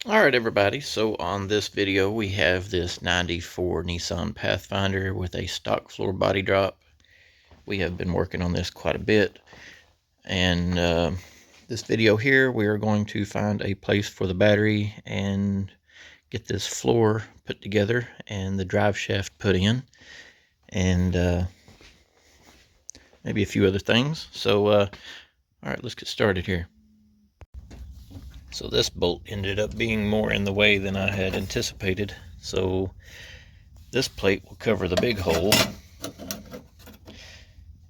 Alright everybody, so on this video we have this 94 Nissan Pathfinder with a stock floor body drop. We have been working on this quite a bit, and this video here we are going to find a place for the battery and get this floor put together and the drive shaft put in, and maybe a few other things. So alright, let's get started here. So this bolt ended up being more in the way than I had anticipated. So this plate will cover the big hole,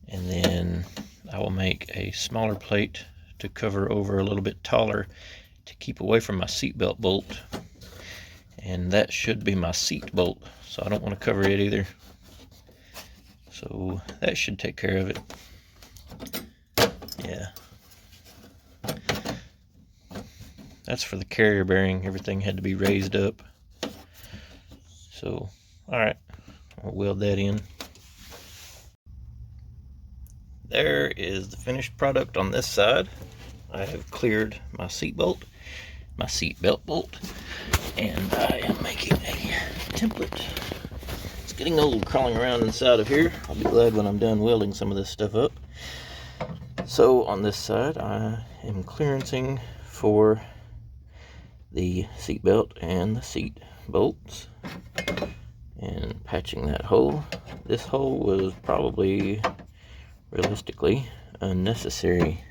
and then I will make a smaller plate to cover over a little bit taller to keep away from my seatbelt bolt. And that should be my seat bolt, so I don't want to cover it either. So that should take care of it. Yeah. That's for the carrier bearing. Everything had to be raised up. So, alright, I'll weld that in. There is the finished product on this side. I have cleared my seat bolt, my seat belt bolt, and I am making a template. It's getting old crawling around inside of here. I'll be glad when I'm done welding some of this stuff up. So on this side, I am clearancing for the seat belt and the seat bolts and patching that hole. This hole was probably realistically unnecessary,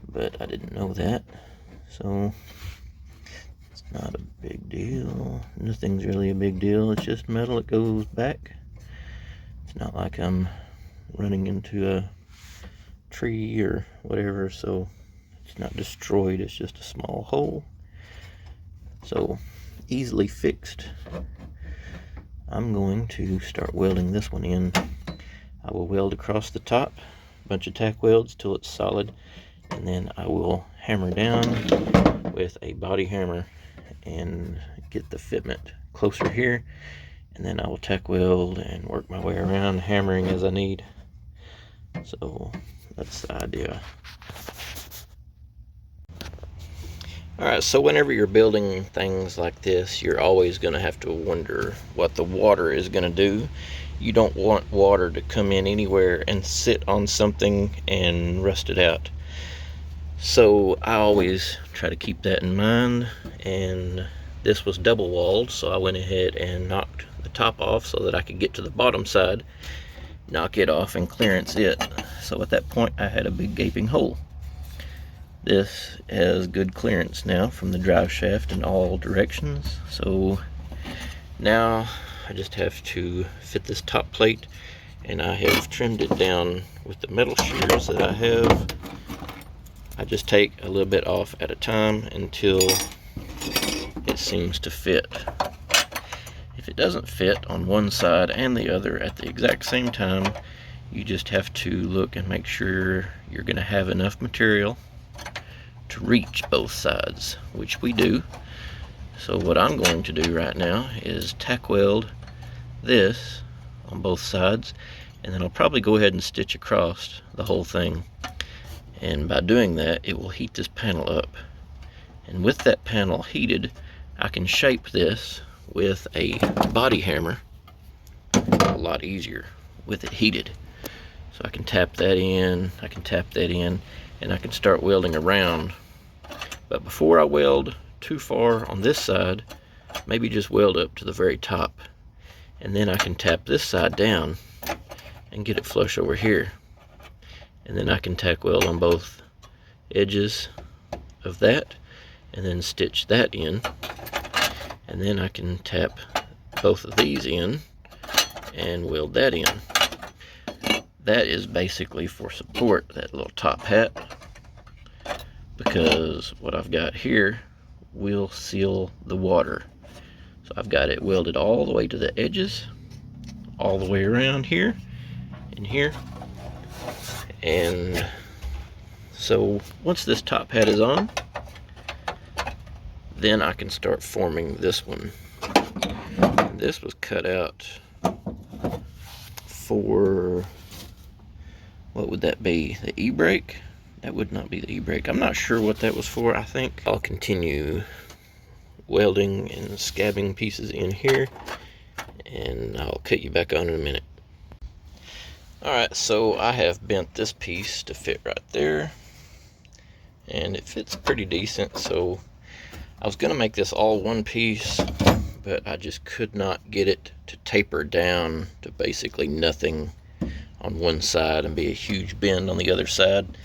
but I didn't know that, so it's not a big deal. Nothing's really a big deal. It's just metal that goes back. It's not like I'm running into a tree or whatever, so it's not destroyed. It's just a small hole, so easily fixed. I'm going to start welding this one in. I will weld across the top, a bunch of tack welds till it's solid, and then I will hammer down with a body hammer and get the fitment closer here, and then I will tack weld and work my way around, hammering as I need. So that's the idea. Alright, so whenever you're building things like this, you're always going to have to wonder what the water is going to do. You don't want water to come in anywhere and sit on something and rust it out. So I always try to keep that in mind, and this was double walled, so I went ahead and knocked the top off so that I could get to the bottom side, knock it off and clearance it. So at that point I had a big gaping hole. This has good clearance now from the drive shaft in all directions. So now I just have to fit this top plate, and I have trimmed it down with the metal shears that I have. I just take a little bit off at a time until it seems to fit. If it doesn't fit on one side and the other at the exact same time, you just have to look and make sure you're going to have enough material to reach both sides, which we do. So what I'm going to do right now is tack weld this on both sides, and then I'll probably go ahead and stitch across the whole thing. And by doing that, it will heat this panel up, and with that panel heated, I can shape this with a body hammer a lot easier with it heated. So I can tap that in, I can tap that in, and I can start welding around. But before I weld too far on this side, maybe just weld up to the very top, and then I can tap this side down and get it flush over here, and then I can tack weld on both edges of that and then stitch that in, and then I can tap both of these in and weld that in. That is basically for support, that little top hat, because what I've got here will seal the water. So I've got it welded all the way to the edges, all the way around here and here. And so once this top hat is on, then I can start forming this one. This was cut out for, what would that be, the e-brake? That would not be the e-brake. I'm not sure what that was for. I think I'll continue welding and scabbing pieces in here, and I'll cut you back on in a minute. Alright, so I have bent this piece to fit right there, and it fits pretty decent. So I was going to make this all one piece, but I just could not get it to taper down to basically nothing on one side and be a huge bend on the other side.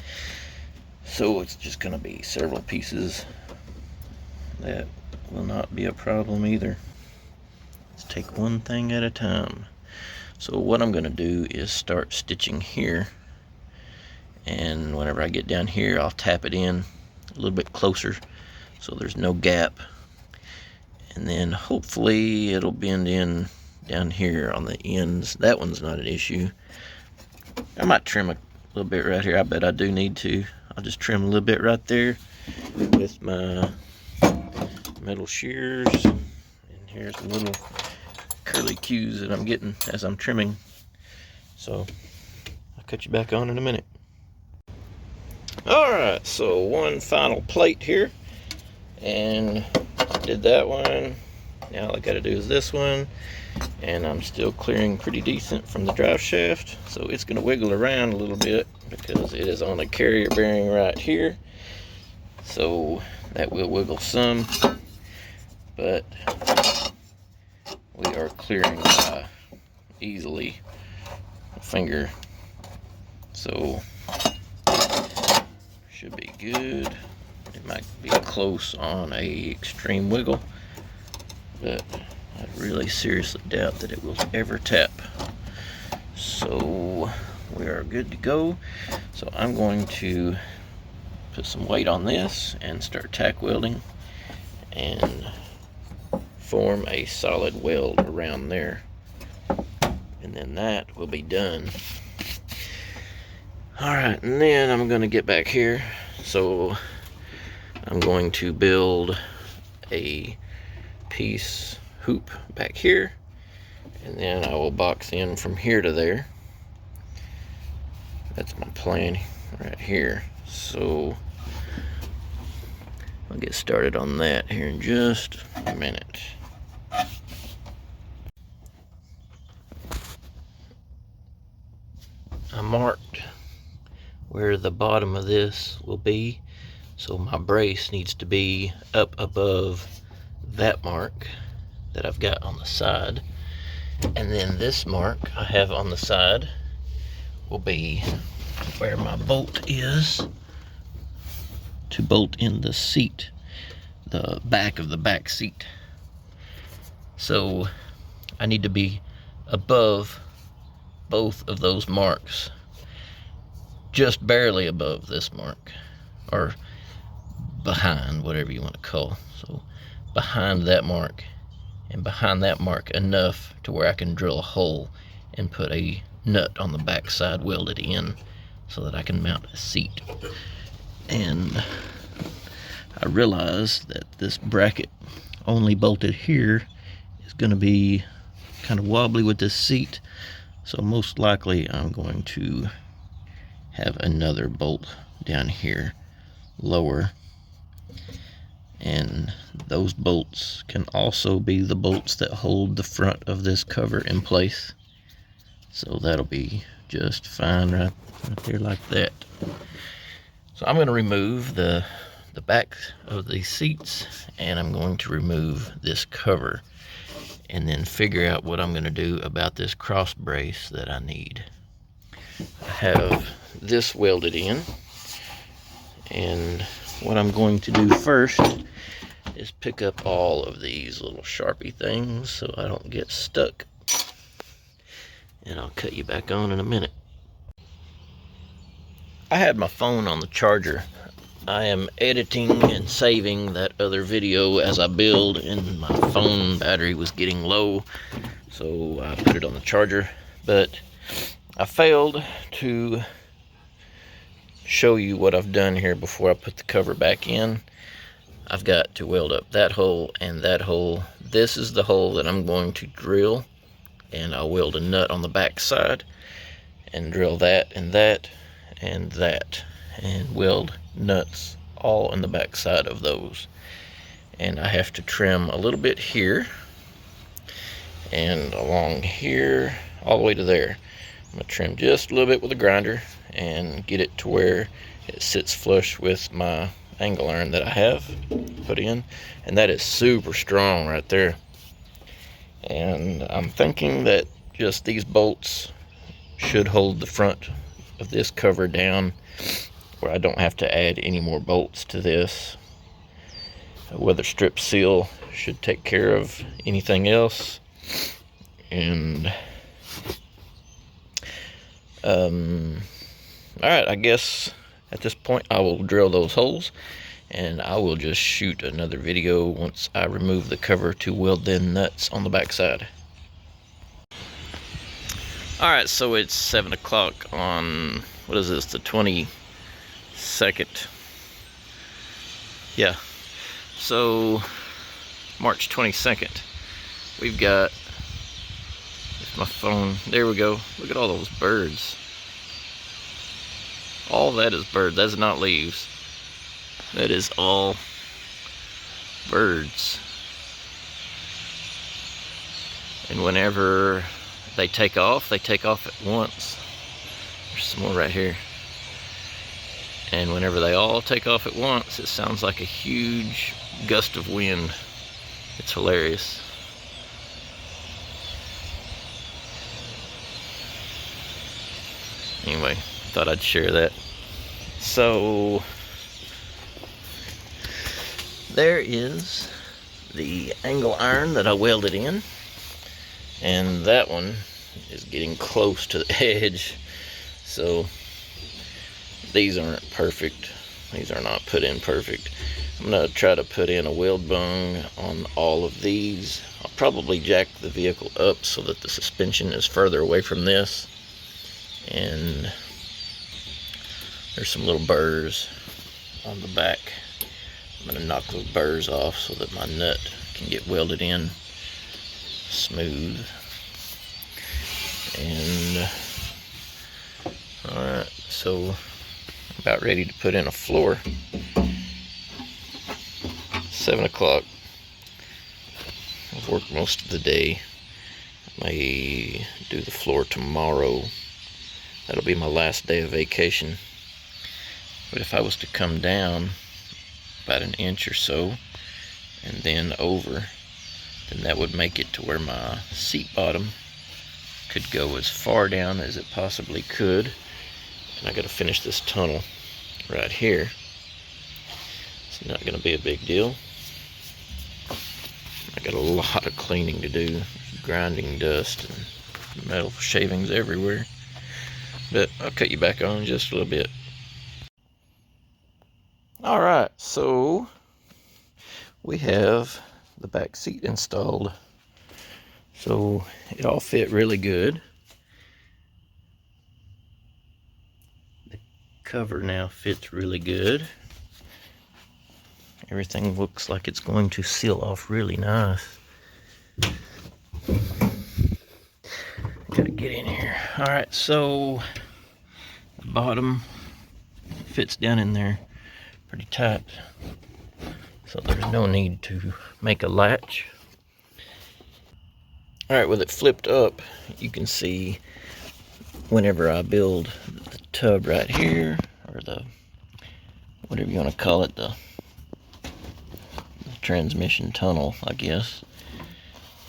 So it's just going to be several pieces. That will not be a problem either. Let's take one thing at a time. So what I'm going to do is start stitching here, and whenever I get down here, I'll tap it in a little bit closer so there's no gap, and then hopefully it'll bend in down here on the ends. That one's not an issue. I might trim a little bit right here. I bet I do need to. I'll just trim a little bit right there with my metal shears, and here's a little curly cues that I'm getting as I'm trimming. So I'll cut you back on in a minute. Alright, so one final plate here, and did that one. Now all I gotta do is this one, and I'm still clearing pretty decent from the drive shaft, so it's gonna wiggle around a little bit because it is on a carrier bearing right here, so that will wiggle some, but we are clearing easily a finger, so should be good. It might be close on a extreme wiggle, but I really seriously doubt that it will ever tap. So we are good to go. So I'm going to put some weight on this and start tack welding and form a solid weld around there, and then that will be done. Alright, and then I'm going to get back here. So I'm going to build a piece hoop back here, and then I will box in from here to there. That's my plan right here. So I'll get started on that here in just a minute. I marked where the bottom of this will be, so my brace needs to be up above that mark that I've got on the side, and then this mark I have on the side will be where my bolt is to bolt in the seat, the back of the back seat. So I need to be above both of those marks, just barely above this mark, or behind, whatever you want to call. So behind that mark, and behind that mark enough to where I can drill a hole and put a nut on the back side welded in so that I can mount a seat. And I realize that this bracket only bolted here is going to be kind of wobbly with this seat, so most likely I'm going to have another bolt down here lower, and those bolts can also be the bolts that hold the front of this cover in place, so that'll be just fine right there like that. So I'm going to remove the back of these seats, and I'm going to remove this cover, and then figure out what I'm going to do about this cross brace that I need. I have this welded in, and what I'm going to do first is pick up all of these little Sharpie things so I don't get stuck, and I'll cut you back on in a minute. I had my phone on the charger. I am editing and saving that other video as I build, and my phone battery was getting low, so I put it on the charger. But I failed to show you what I've done here before I put the cover back in. I've got to weld up that hole and that hole. This is the hole that I'm going to drill, and I'll weld a nut on the back side and drill that and that and weld nuts all on the back side of those. and I have to trim a little bit here and along here all the way to there. I'm going to trim just a little bit with a grinder and get it to where it sits flush with my angle iron that I have put in, and that is super strong right there. And I'm thinking that just these bolts should hold the front of this cover down where I don't have to add any more bolts to this. A weather strip seal should take care of anything else. And alright, I guess at this point I will drill those holes, and I will just shoot another video once I remove the cover to weld the nuts on the back side. Alright, so it's 7 o'clock on, what is this, the 22nd? Yeah, so March 22nd. We've got, it's my phone, there we go. Look at all those birds. All that is birds, that's not leaves. That is all birds. And whenever they take off at once. There's some more right here. And whenever they all take off at once, it sounds like a huge gust of wind. It's hilarious. Anyway, thought I'd share that. So there is the angle iron that I welded in, and that one is getting close to the edge. So these aren't perfect. These are not put in perfect. I'm gonna try to put in a weld bung on all of these. I'll probably jack the vehicle up so that the suspension is further away from this. And there's some little burrs on the back. I'm gonna knock those burrs off so that my nut can get welded in smooth. And alright, so I'm about ready to put in a floor. 7 o'clock. I've worked most of the day. I may do the floor tomorrow. That'll be my last day of vacation. But if I was to come down about an inch or so and then over, then that would make it to where my seat bottom could go as far down as it possibly could. And I gotta finish this tunnel right here. It's not gonna be a big deal. I got a lot of cleaning to do, grinding dust and metal shavings everywhere. But I'll cut you back on in just a little bit. Alright, so we have the back seat installed. So it all fit really good. The cover now fits really good. Everything looks like it's going to seal off really nice. Gotta get in here. Alright, so the bottom fits down in there pretty tight. So there's no need to make a latch. Alright, with it flipped up, you can see whenever I build the tub right here, or the, whatever you want to call it, the transmission tunnel, I guess,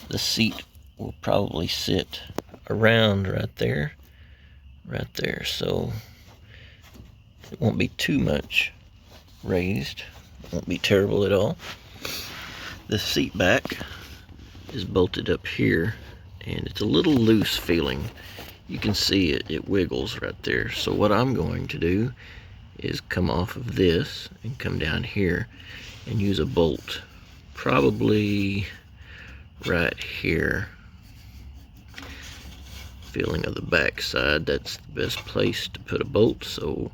the seat will probably sit around right there, so it won't be too much raised. It won't be terrible at all. The seat back is bolted up here, and it's a little loose feeling. You can see it wiggles right there. So what I'm going to do is come off of this and come down here and use a bolt, probably right here. Feeling of the back side, that's the best place to put a bolt, so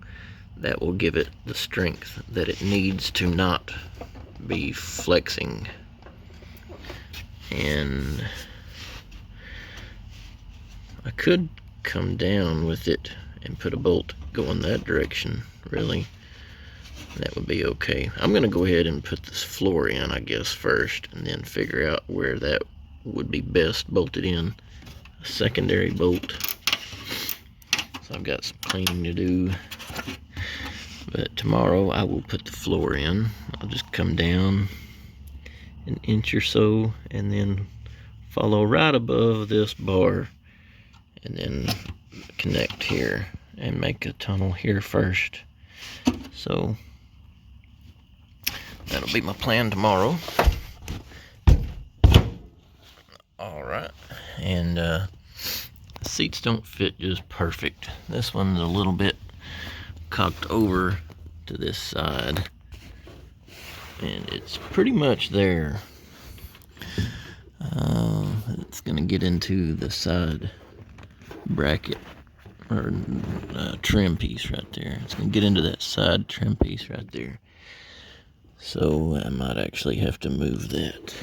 that will give it the strength that it needs to not be flexing. And I could come down with it and put a bolt going that direction, really. that would be okay. I'm gonna go ahead and put this floor in, I guess, first, and then figure out where that would be best bolted in. A secondary bolt. So I've got some cleaning to do. But tomorrow I will put the floor in. I'll just come down an inch or so and then follow right above this bar and then connect here and make a tunnel here first. So that'll be my plan tomorrow. Alright, and the seats don't fit just perfect. This one's a little bit cocked over to this side, and it's pretty much there. It's gonna get into the side bracket or trim piece right there. It's gonna get into that side trim piece right there, so I might actually have to move that.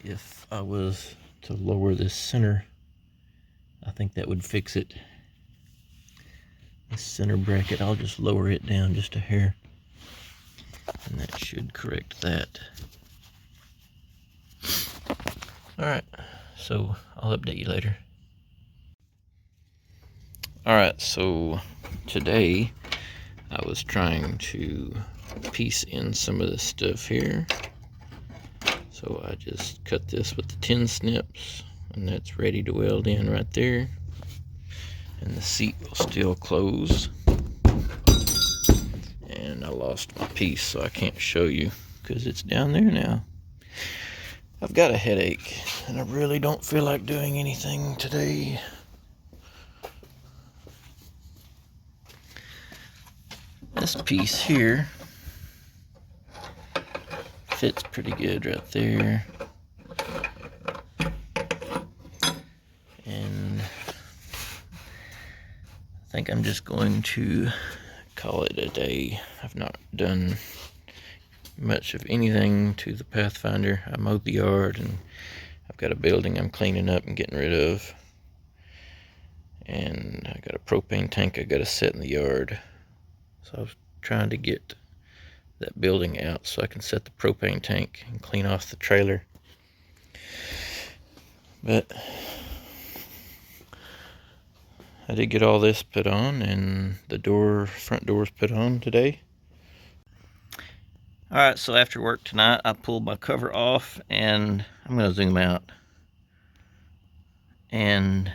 If I was to lower this center, I think that would fix it. This center bracket, I'll just lower it down just a hair, and that should correct that. Alright, so I'll update you later. Alright, so today I was trying to piece in some of this stuff here. So I just cut this with the 10 snips, and that's ready to weld in right there. And the seat will still close. And I lost my piece, so I can't show you because it's down there now. I've got a headache, and I really don't feel like doing anything today. This piece here fits pretty good right there. And I think I'm just going to call it a day. I've not done much of anything to the Pathfinder. I mowed the yard, and I've got a building I'm cleaning up and getting rid of. And I got a propane tank I got to set in the yard. So I was trying to get that building out so I can set the propane tank and clean off the trailer. But I did get all this put on, and the front door's put on today. Alright, so after work tonight, I pulled my cover off, and I'm going to zoom out. And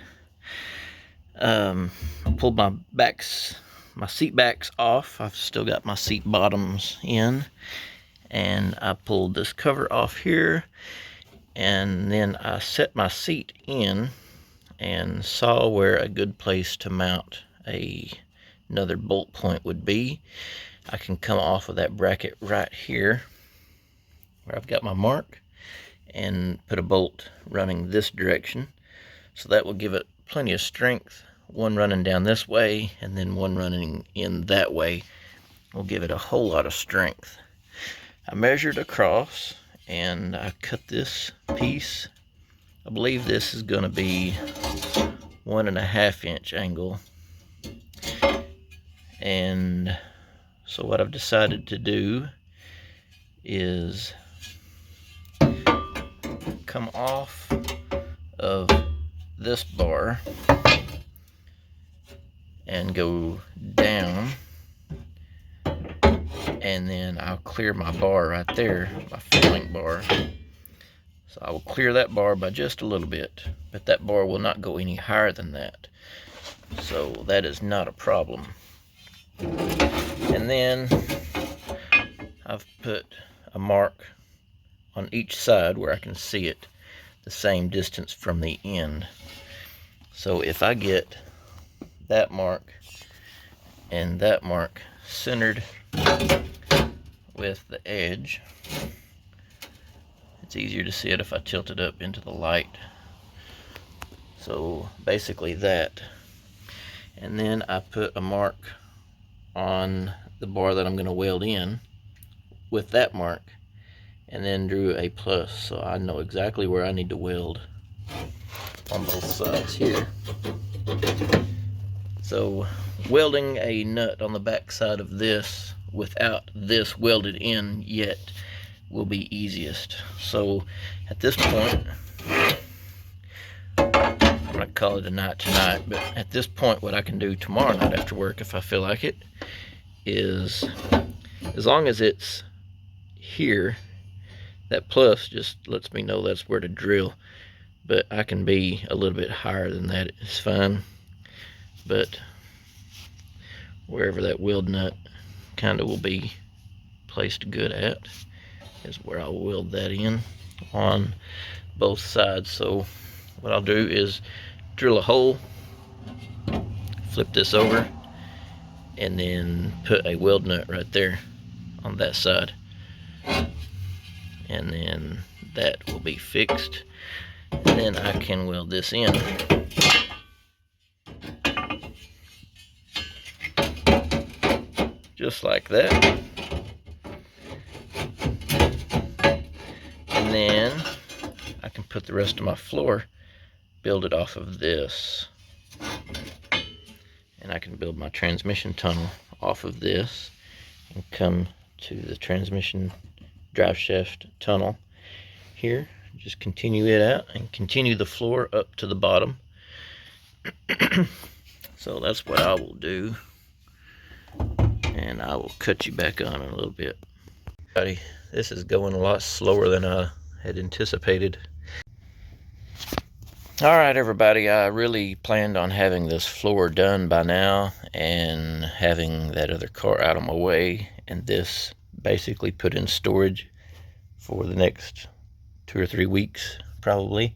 I pulled my seat backs off. I've still got my seat bottoms in. And I pulled this cover off here. And then I set my seat in and saw where a good place to mount another bolt point would be. I can come off of that bracket right here where I've got my mark and put a bolt running this direction. So that will give it plenty of strength. One running down this way and then one running in that way will give it a whole lot of strength. I measured across and I cut this piece. I believe this is going to be 1.5 inch angle. And so what I've decided to do is come off of this bar and go down, and then I'll clear my bar right there, my filling bar. So I will clear that bar by just a little bit, but that bar will not go any higher than that. So that is not a problem. And then I've put a mark on each side where I can see it the same distance from the end. So if I get that mark and that mark centered with the edge, it's easier to see it if I tilt it up into the light. So basically that. And then I put a mark on the bar that I'm going to weld in with that mark, and then drew a plus, so I know exactly where I need to weld on both sides here. So welding a nut on the back side of this without this welded in yet will be easiest. So at this point, I'm gonna call it a night tonight, but at this point what I can do tomorrow night after work, if I feel like it, is as long as it's here, that plus just lets me know that's where to drill. But I can be a little bit higher than that, it's fine. But wherever that weld nut kind of will be placed good at is where I'll weld that in on both sides. So what I'll do is drill a hole, flip this over, and then put a weld nut right there on that side, and then that will be fixed, and then I can weld this in. Just like that. And then I can put the rest of my floor, build it off of this. And I can build my transmission tunnel off of this and come to the transmission drive shaft tunnel here. Just continue it out and continue the floor up to the bottom. So that's what I will do. And I will cut you back on in a little bit. This is going a lot slower than I had anticipated. Alright everybody, I really planned on having this floor done by now and having that other car out of my way and this basically put in storage for the next 2 or 3 weeks probably,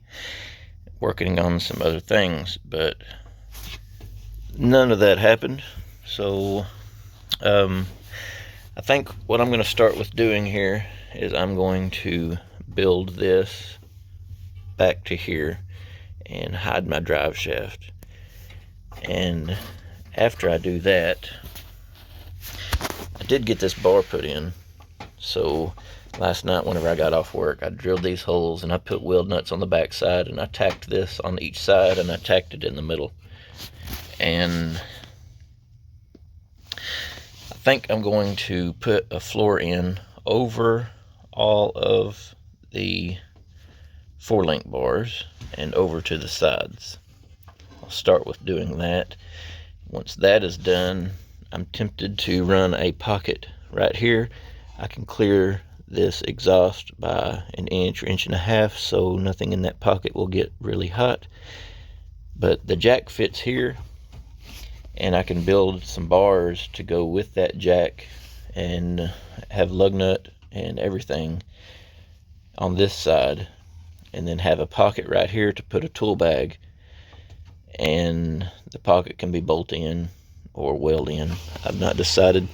working on some other things, but none of that happened. So I think what I'm going to start with doing here is I'm going to build this back to here and hide my drive shaft. And after I do that, I did get this bar put in. So last night whenever I got off work, I drilled these holes and I put weld nuts on the back side, and I tacked this on each side and I tacked it in the middle. And I think I'm going to put a floor in over all of the 4-link bars and over to the sides. I'll start with doing that. Once that is done, I'm tempted to run a pocket right here. I can clear this exhaust by 1 inch or 1.5 inches, so nothing in that pocket will get really hot. But the jack fits here, and I can build some bars to go with that jack and have lug nut and everything on this side, and then have a pocket right here to put a tool bag, and the pocket can be bolt in or weld in. I've not decided.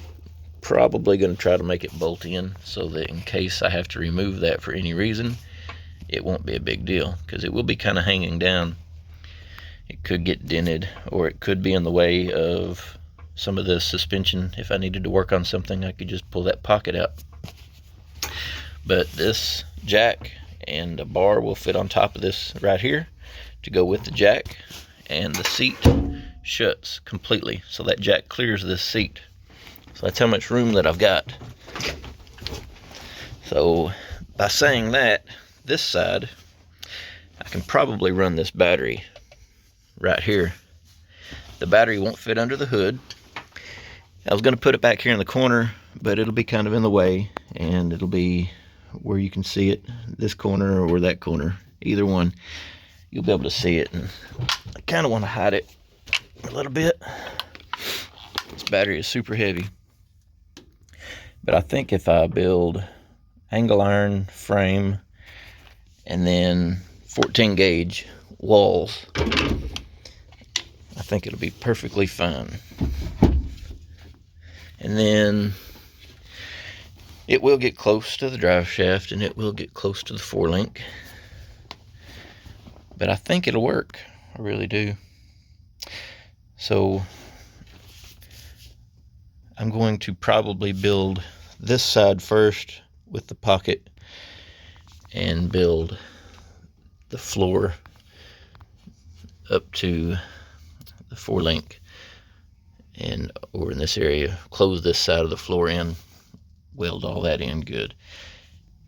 Probably going to try to make it bolt in so that in case I have to remove that for any reason, it won't be a big deal, because it will be kind of hanging down. It could get dented, or it could be in the way of some of the suspension. If I needed to work on something, I could just pull that pocket out. But this jack and a bar will fit on top of this right here to go with the jack, and the seat shuts completely, so that jack clears this seat. So that's how much room that I've got. So by saying that, this side, I can probably run this battery right here. The battery won't fit under the hood. I was going to put it back here in the corner, but it'll be kind of in the way, and it'll be where you can see it, this corner or that corner, either one. You'll be able to see it, and I kind of want to hide it a little bit. This battery is super heavy. But I think if I build angle iron frame and then 14 gauge walls, I think it'll be perfectly fine. And then it will get close to the drive shaft, and it will get close to the 4-link. But I think it'll work. I really do. So I'm going to probably build this side first with the pocket and build the floor up to the 4-link, and or in this area, close this side of the floor in, weld all that in good,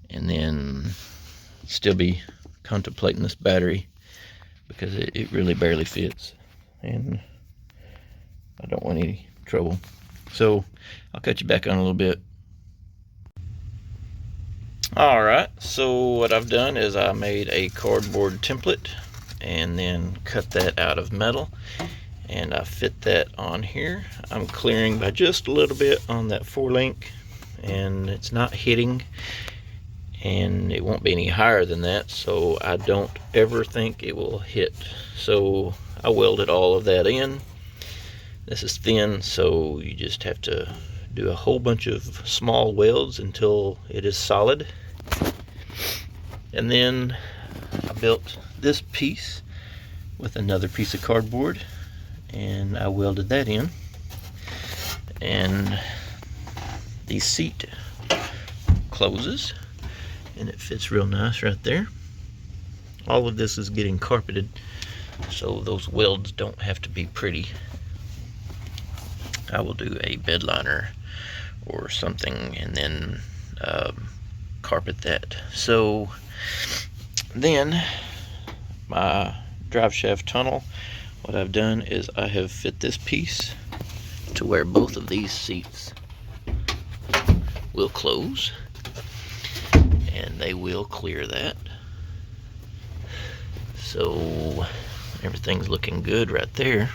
and then still be contemplating this battery because it really barely fits, and I don't want any trouble. So I'll cut you back on a little bit. Alright, so what I've done is I made a cardboard template and then cut that out of metal, and I fit that on here. I'm clearing by just a little bit on that 4-link, and it's not hitting, and it won't be any higher than that, so I don't ever think it will hit. So I welded all of that in. This is thin, so you just have to do a whole bunch of small welds until it is solid. And then I built this piece with another piece of cardboard, and I welded that in. And the seat closes, and it fits real nice right there. All of this is getting carpeted, so those welds don't have to be pretty. I will do a bed liner or something and then carpet that. So then my drive shaft tunnel, what I've done is I have fit this piece to where both of these seats will close, and they will clear that. So everything's looking good right there.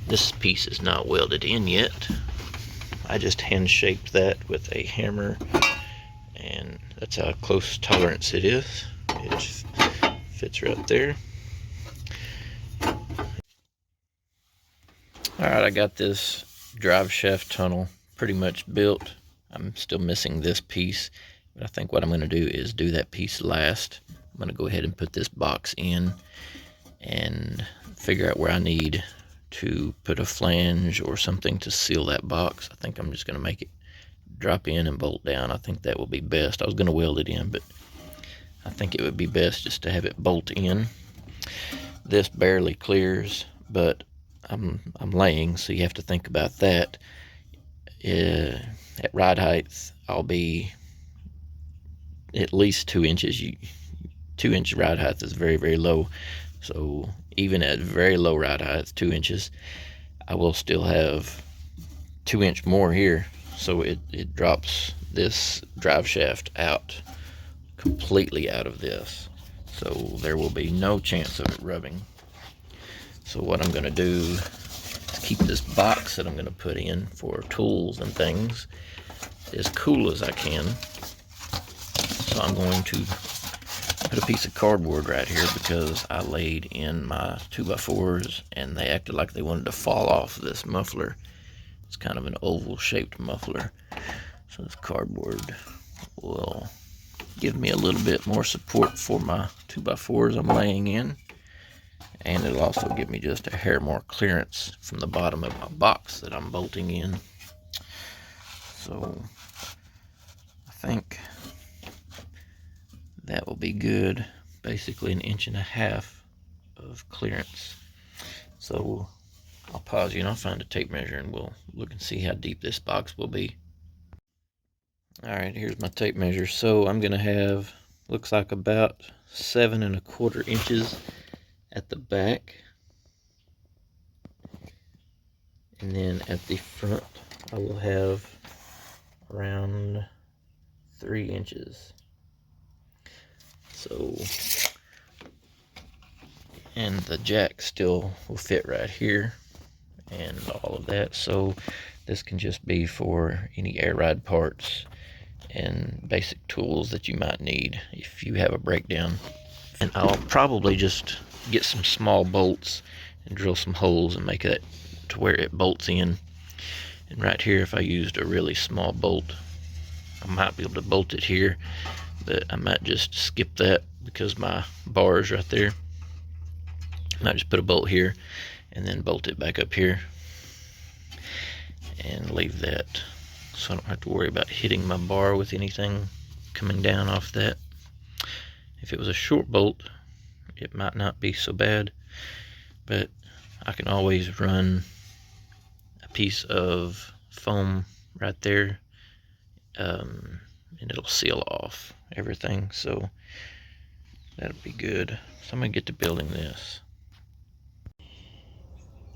This piece is not welded in yet. I just hand shaped that with a hammer, and that's how close tolerance it is. It just fits right there. Alright, I got this drive shaft tunnel pretty much built. I'm still missing this piece, but I think what I'm going to do is do that piece last. I'm going to go ahead and put this box in and figure out where I need to put a flange or something to seal that box. I think I'm just going to make it drop in and bolt down. I think that will be best. I was going to weld it in, but I think it would be best just to have it bolt in. This barely clears, but I'm laying, so you have to think about that. At ride height, I'll be at least 2 inches. 2-inch ride height is very, very low. So even at very low ride height, 2 inches, I will still have 2-inch more here. So it drops this drive shaft out, completely out of this. So there will be no chance of it rubbing. So what I'm going to do is keep this box that I'm going to put in for tools and things as cool as I can. So I'm going to put a piece of cardboard right here because I laid in my 2x4s and they acted like they wanted to fall off this muffler. It's kind of an oval shaped muffler. So this cardboard will give me a little bit more support for my 2x4s I'm laying in. And it'll also give me just a hair more clearance from the bottom of my box that I'm bolting in. So I think that will be good. Basically 1.5 inches of clearance. So I'll pause you and I'll find a tape measure and we'll look and see how deep this box will be. Alright, here's my tape measure. So I'm going to have, looks like about 7¼ inches at the back. And then at the front, I will have around 3 inches. So, and the jack still will fit right here and all of that. So this can just be for any air ride parts and basic tools that you might need if you have a breakdown. And I'll probably just get some small bolts and drill some holes and make it to where it bolts in. And right here, if I used a really small bolt, I might be able to bolt it here, but I might just skip that because my bar is right there. I might just put a bolt here and then bolt it back up here and leave that so I don't have to worry about hitting my bar with anything coming down off that. If it was a short bolt, it might not be so bad, but I can always run piece of foam right there, and it'll seal off everything, so that'll be good. So I'm gonna get to building this.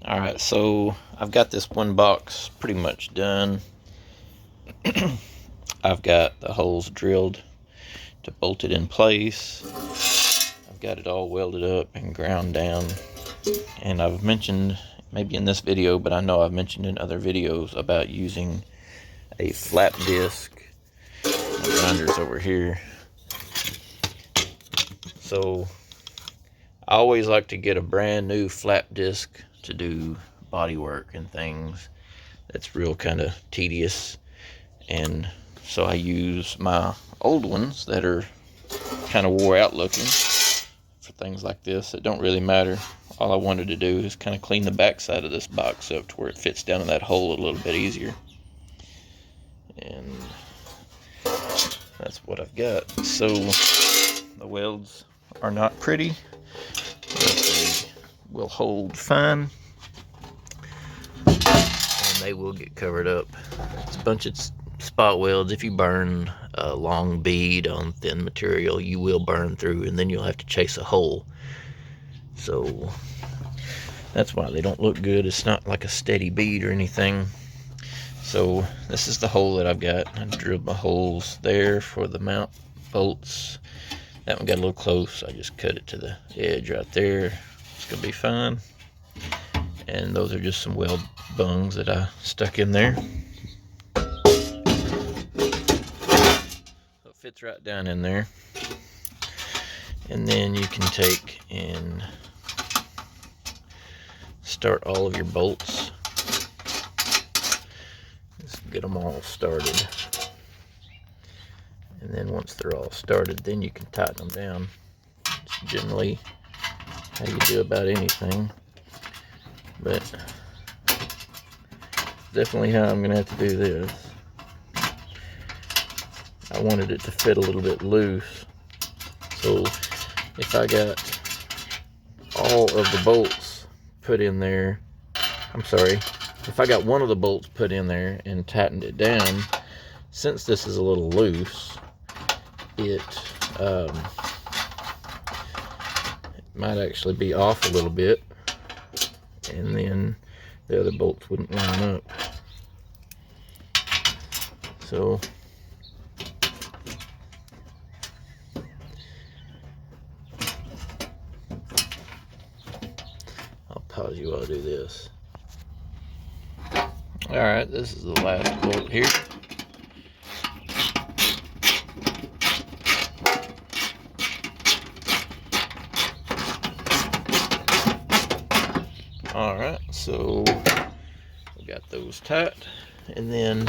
Alright, so I've got this one box pretty much done. I've got the holes drilled to bolt it in place. I've got it all welded up and ground down. And I've mentioned, maybe in this video, but I know I've mentioned in other videos about using a flap disc. My grinder's over here. So I always like to get a brand new flap disc to do body work and things. That's real kind of tedious, and so I use my old ones that are kind of wore out looking for things like this. It don't really matter. All I wanted to do is kind of clean the back side of this box up to where it fits down in that hole a little bit easier, and that's what I've got. So the welds are not pretty, but they will hold fine, and they will get covered up. It's a bunch of spot welds. If you burn a long bead on thin material, you will burn through, and then you'll have to chase a hole. So that's why they don't look good. It's not like a steady bead or anything. So this is the hole that I've got. I drilled my holes there for the mount bolts. That one got a little close. I just cut it to the edge right there. It's gonna be fine. And those are just some weld bungs that I stuck in there. So it fits right down in there. And then you can take and start all of your bolts. Just get them all started. And then once they're all started, then you can tighten them down. It's generally how you do about anything, but definitely how I'm gonna have to do this. I wanted it to fit a little bit loose, so if I got all of the bolts put in there, if I got one of the bolts put in there and tightened it down, since this is a little loose, it might actually be off a little bit, and then the other bolts wouldn't line up. So I'll pause you while I do this. Alright, this is the last bolt here. Alright, so we got those tight, and then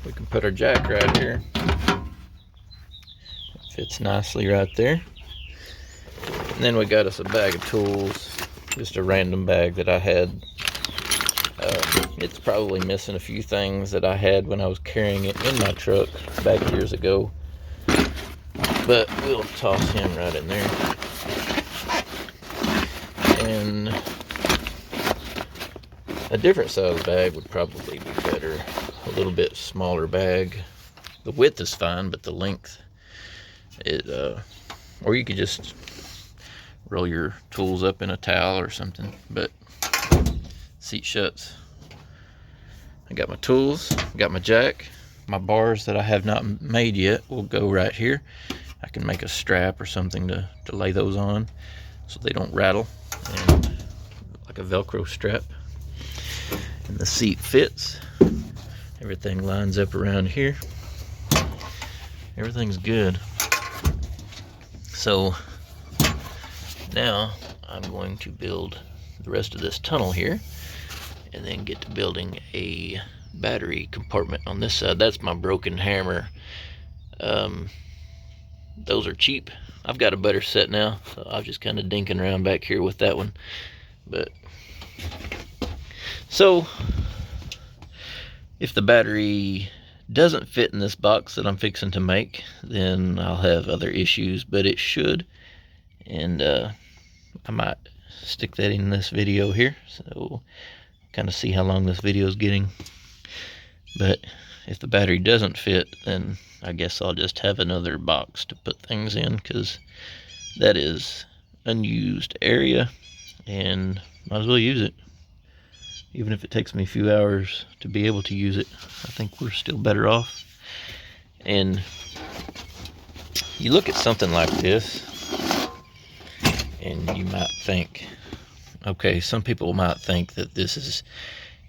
we can put our jack right here. It fits nicely right there. And then we got us a bag of tools, just a random bag that I had. It's probably missing a few things that I had when I was carrying it in my truck back years ago, but we'll toss him right in there. And a different size bag would probably be better. A little bit smaller bag. The width is fine, but the length, or you could just roll your tools up in a towel or something, but seat shuts. I got my tools, got my jack, my bars that I have not made yet will go right here. I can make a strap or something to lay those on so they don't rattle, and like a Velcro strap. And the seat fits. Everything lines up around here. Everything's good. So now I'm going to build the rest of this tunnel here, and then get to building a battery compartment on this side. That's my broken hammer. Those are cheap. I've got a better set now, so I'm just kind of dinking around back here with that one. But so if the battery doesn't fit in this box that I'm fixing to make, then I'll have other issues, but it should. And I might stick that in this video here. So kind of see how long this video is getting. But if the battery doesn't fit, then I guess I'll just have another box to put things in, because that is unused area and might as well use it. Even if it takes me a few hours to be able to use it, I think we're still better off. And you look at something like this and you might think, okay, some people might think that this is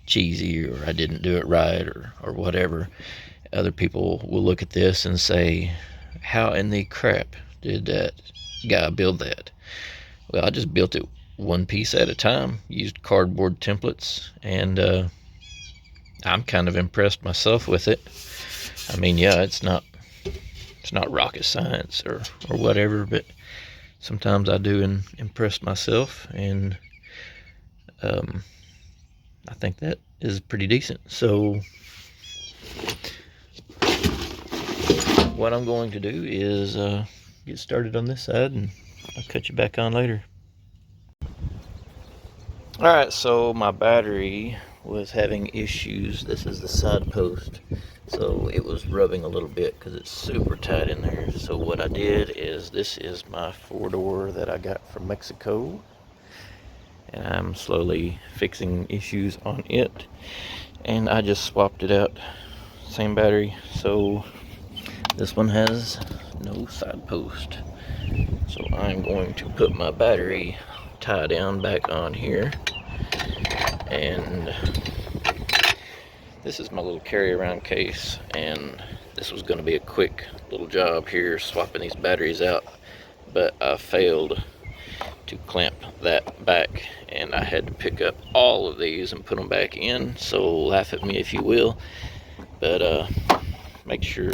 cheesy, or I didn't do it right, or whatever. Other people will look at this and say, how in the crap did that guy build that? Well, I just built it one piece at a time, used cardboard templates, and I'm kind of impressed myself with it. I mean, yeah, it's not rocket science or whatever, but sometimes I do impress myself, and I think that is pretty decent. So what I'm going to do is get started on this side, and I'll cut you back on later. Alright, so my battery was having issues. This is the side post, so it was rubbing a little bit because it's super tight in there. So what I did is, this is my 4-door that I got from Mexico, and I'm slowly fixing issues on it, and I just swapped it out, same battery. So this one has no side post, so I'm going to put my battery tie down back on here. And this is my little carry around case, and this was going to be a quick little job here, swapping these batteries out, but I failed to clamp that back, and I had to pick up all of these and put them back in. So laugh at me if you will, but make sure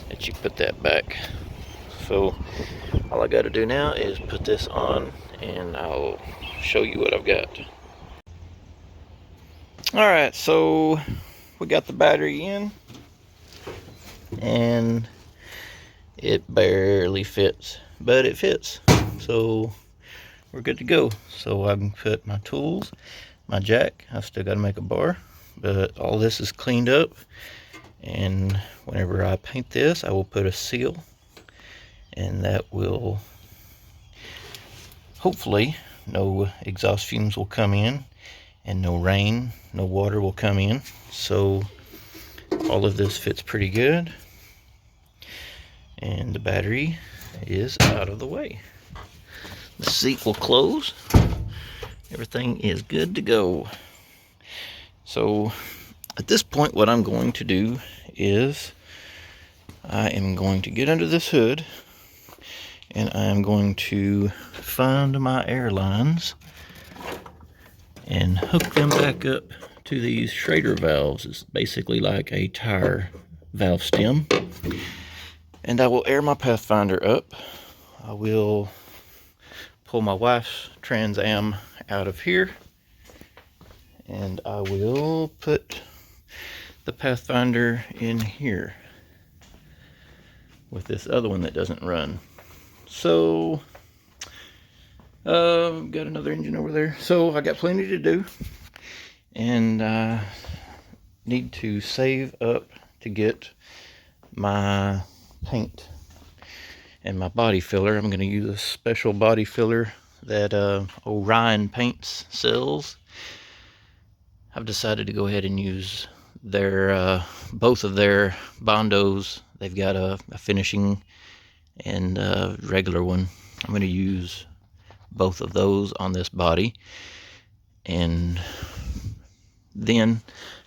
that you put that back. So all I got to do now is put this on, and I'll show you what I've got. Alright, so we got the battery in, and it barely fits, but it fits, so we're good to go. So I can put my tools, my jack. I've still got to make a bar, but all this is cleaned up, and whenever I paint this, I will put a seal, and that will, hopefully, no exhaust fumes will come in, and no rain, no water will come in. So all of this fits pretty good, and the battery is out of the way. The seat will close. Everything is good to go. So at this point, what I'm going to do is I am going to get under this hood, and I am going to find my air lines and hook them back up to these Schrader valves. It's basically like a tire valve stem. And I will air my Pathfinder up. I will pull my wife's Trans Am out of here, and I will put the Pathfinder in here with this other one that doesn't run. So got another engine over there. So I got plenty to do, and I need to save up to get my paint and my body filler. I'm going to use a special body filler that Orion Paints sells. I've decided to go ahead and use their both of their Bondos. They've got a finishing and a regular one. I'm going to use both of those on this body, and then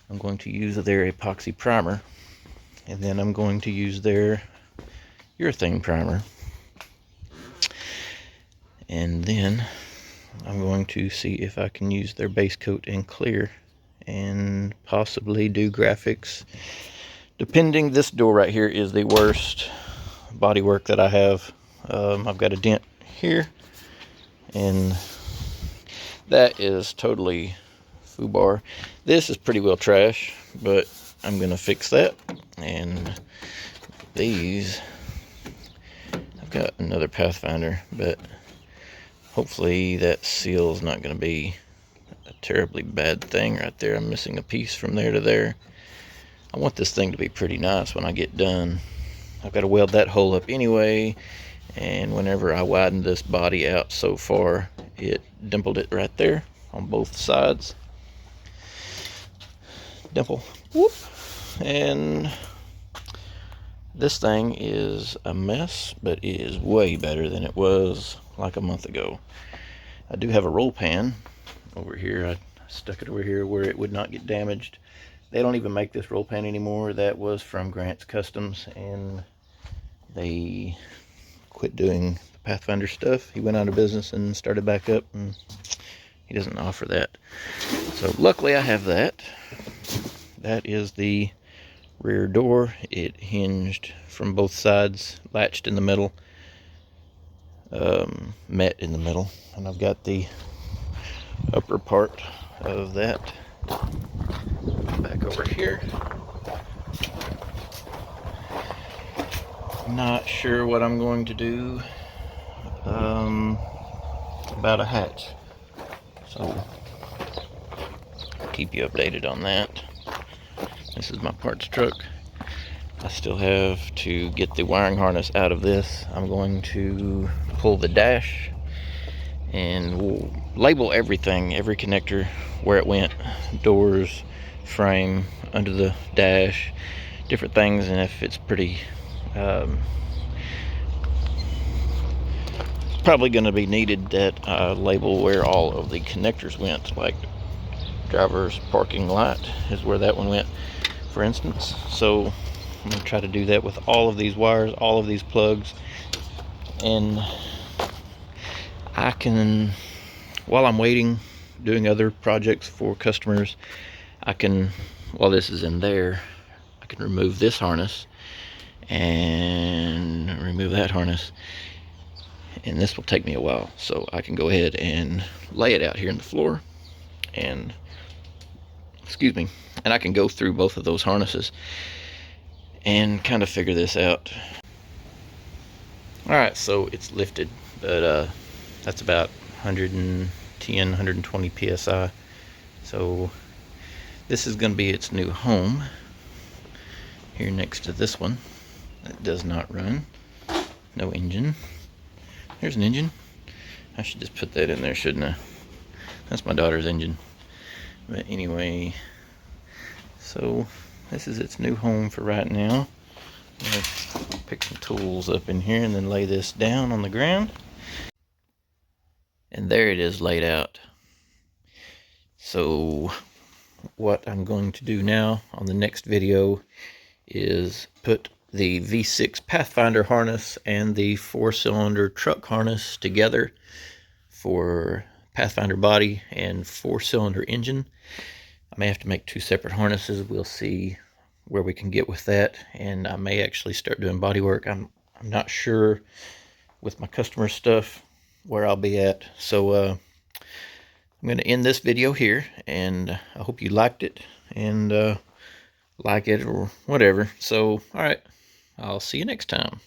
I'm going to use their epoxy primer, and then I'm going to use their urethane primer, and then I'm going to see if I can use their base coat in clear and possibly do graphics, depending. This door right here is the worst body work that I have. I've got a dent here, and that is totally foobar. This is pretty well trash, but I'm gonna fix that. And these, I've got another Pathfinder, but hopefully that seal is not gonna be a terribly bad thing right there. I'm missing a piece from there to there. I want this thing to be pretty nice when I get done. I've got to weld that hole up anyway, and whenever I widened this body out so far, it dimpled it right there on both sides. Dimple. Whoop. And this thing is a mess, but it is way better than it was like a month ago. I do have a roll pan over here. I stuck it over here where it would not get damaged. They don't even make this roll pan anymore. That was from Grant's Customs, and they quit doing the Pathfinder stuff. He went out of business and started back up, and he doesn't offer that. So luckily I have that. That is the rear door. It hinged from both sides, latched in the middle, met in the middle, and I've got the upper part of that back over here. Not sure what I'm going to do about a hatch, so I'll keep you updated on that. This is my parts truck. I still have to get the wiring harness out of this. I'm going to pull the dash and we'll label everything, every connector, where it went, doors, frame, under the dash, different things, and if it's pretty probably going to be needed that I label where all of the connectors went, like driver's parking lot is where that one went, for instance. So I'm going to try to do that with all of these wires, all of these plugs, and I can, while I'm waiting, doing other projects for customers, I can, while this is in there, I can remove this harness and remove that harness, and this will take me a while, so I can go ahead and lay it out here in the floor, and excuse me, and I can go through both of those harnesses and kind of figure this out. Alright, so it's lifted, but that's about 110, 120 psi. So this is going to be its new home here next to this one that does not run. No engine. There's an engine. I should just put that in there, shouldn't I? That's my daughter's engine. But anyway, so this is its new home for right now. I'm going to pick some tools up in here and then lay this down on the ground. And there it is laid out. So what I'm going to do now on the next video is put the V6 Pathfinder harness and the 4-cylinder truck harness together for Pathfinder body and 4-cylinder engine. I may have to make 2 separate harnesses. We'll see where we can get with that, and I may actually start doing body work. I'm not sure with my customer stuff where I'll be at. So I'm going to end this video here, and I hope you liked it and like it or whatever. So all right, I'll see you next time.